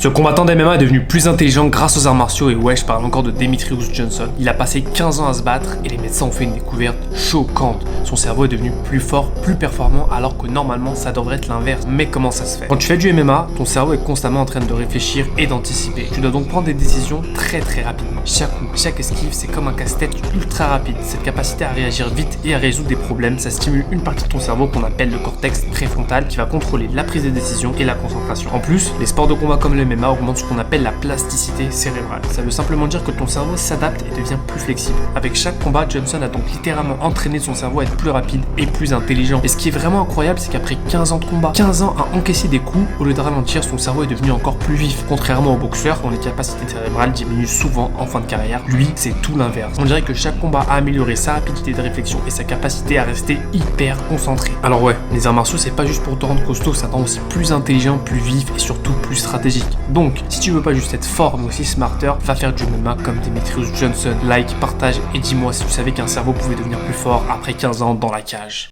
Ce combattant d'MMA est devenu plus intelligent grâce aux arts martiaux et ouais, je parle encore de Demetrious Johnson. Il a passé 15 ans à se battre et les médecins ont fait une découverte choquante. Son cerveau est devenu plus fort, plus performant alors que normalement ça devrait être l'inverse. Mais comment ça se fait? Quand tu fais du MMA, ton cerveau est constamment en train de réfléchir et d'anticiper. Tu dois donc prendre des décisions très rapidement. Chaque coup, chaque esquive, c'est comme un casse-tête ultra rapide. Cette capacité à réagir vite et à résoudre des problèmes, ça stimule une partie de ton cerveau qu'on appelle le cortex préfrontal qui va contrôler la prise de décision et la concentration. En plus, les sports de combat comme le MMA augmentent ce qu'on appelle la plasticité cérébrale. Ça veut simplement dire que ton cerveau s'adapte et devient plus flexible. Avec chaque combat, Johnson a donc littéralement entraîné son cerveau à être plus rapide et plus intelligent. Et ce qui est vraiment incroyable, c'est qu'après 15 ans de combat, 15 ans à encaisser des coups, au lieu de ralentir, son cerveau est devenu encore plus vif. Contrairement aux boxeurs, dont les capacités cérébrales diminuent souvent en fin de carrière, lui, c'est tout l'inverse. On dirait que chaque combat a amélioré sa rapidité de réflexion et sa capacité à rester hyper concentré. Alors ouais, les arts martiaux, c'est pas juste pour te rendre costaud, ça te rend aussi plus intelligent, plus vif et surtout plus stratégique. Donc, si tu veux pas juste être fort mais aussi smarter, va faire du MMA comme Demetrious Johnson. Like, partage et dis-moi si tu savais qu'un cerveau pouvait devenir plus fort après 15 ans dans la cage.